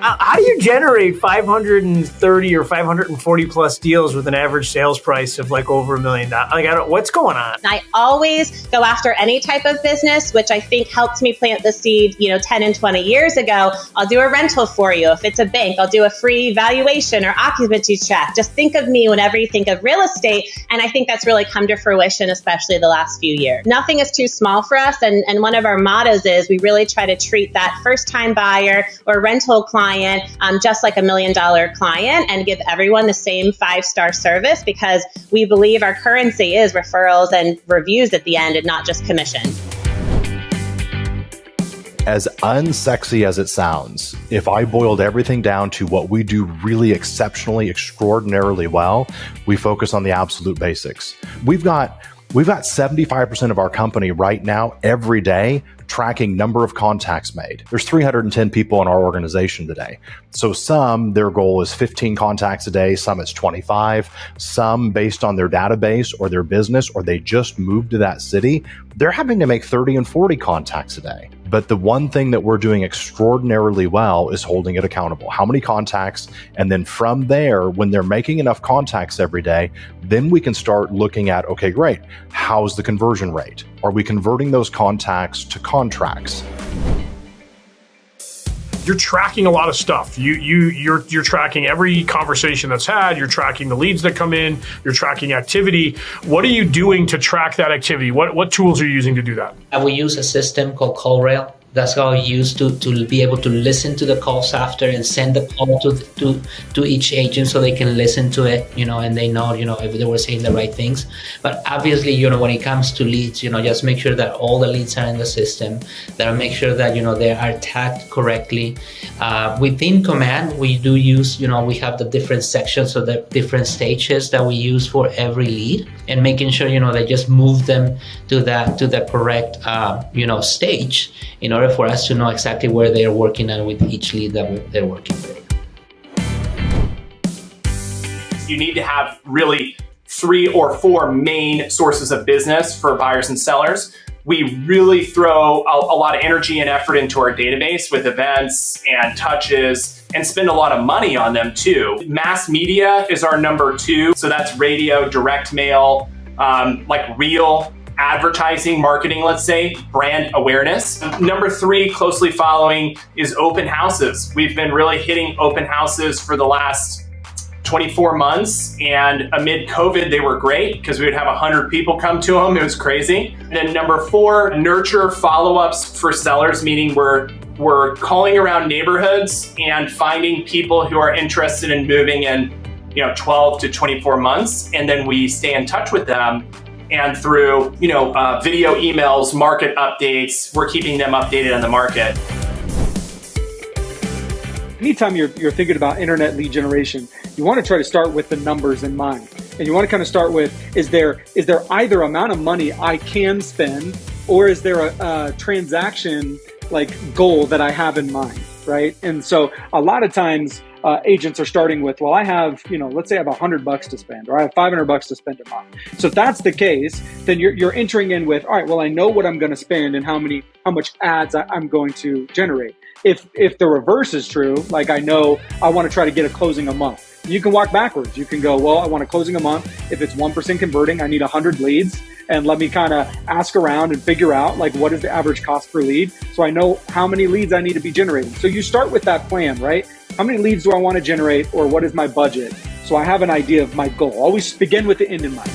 How do you generate 530 or 540 plus deals with an average sales price of like over $1 million? What's going on? I always go after any type of business, which I think helped me plant the seed, 10 and 20 years ago. I'll do a rental for you. If it's a bank, I'll do a free valuation or occupancy check. Just think of me whenever you think of real estate. And I think that's really come to fruition, especially the last few years. Nothing is too small for us. And one of our mottos is we really try to treat that first time buyer or rental client just like $1 million client and give everyone the same 5-star service, because we believe our currency is referrals and reviews at the end and not just commission. As unsexy as it sounds, if I boiled everything down to what we do really exceptionally, extraordinarily well, we focus on the absolute basics. We've got 75% of our company right now, every day, tracking number of contacts made. There's 310 people in our organization today. So some, their goal is 15 contacts a day, some it's 25, some based on their database or their business, or they just moved to that city, they're having to make 30 and 40 contacts a day. But the one thing that we're doing extraordinarily well is holding it accountable. How many contacts? And then from there, when they're making enough contacts every day, then we can start looking at, okay, great. How's the conversion rate? Are we converting those contacts to contracts? You're tracking a lot of stuff. You're tracking every conversation that's had. You're tracking the leads that come in. You're tracking activity. What are you doing to track that activity? What tools are you using to do that? We use a system called CallRail. That's how I use to be able to listen to the calls after and send the call to each agent so they can listen to it, and they know, if they were saying the right things. But obviously, when it comes to leads, just make sure that all the leads are in the system, that make sure that, they are tagged correctly. Within Command, we do use, we have the different sections, so the different stages that we use for every lead, and making sure, they just move them to the correct, stage in order for us to know exactly where they're working and with each lead that they're working with. You need to have really 3 or 4 main sources of business for buyers and sellers. We really throw a lot of energy and effort into our database with events and touches and spend a lot of money on them too. Mass media is our number 2. So that's radio, direct mail, like real advertising, marketing, let's say, brand awareness. Number 3, closely following, is open houses. We've been really hitting open houses for the last 24 months, and amid COVID, they were great because we would have 100 people come to them. It was crazy. And then number 4, nurture follow-ups for sellers, meaning we're calling around neighborhoods and finding people who are interested in moving in 12 to 24 months, and then we stay in touch with them. And through, video emails, market updates, we're keeping them updated on the market. Anytime you're thinking about internet lead generation, you want to try to start with the numbers in mind. And you want to kind of start with, is there either amount of money I can spend, or is there a transaction goal that I have in mind, right? And so a lot of times agents are starting with, well, I have, let's say I have $100 to spend, or I have $500 to spend a month. So if that's the case, then you're entering in with, all right, well, I know what I'm going to spend and how much ads I'm going to generate. If the reverse is true, like I know I want to try to get a closing a month, you can walk backwards. You can go, well, I want a closing a month. If it's 1% converting, I need 100 leads. And let me kind of ask around and figure out what is the average cost per lead, so I know how many leads I need to be generating. So you start with that plan, right? How many leads do I want to generate, or what is my budget? So I have an idea of my goal. Always begin with the end in mind.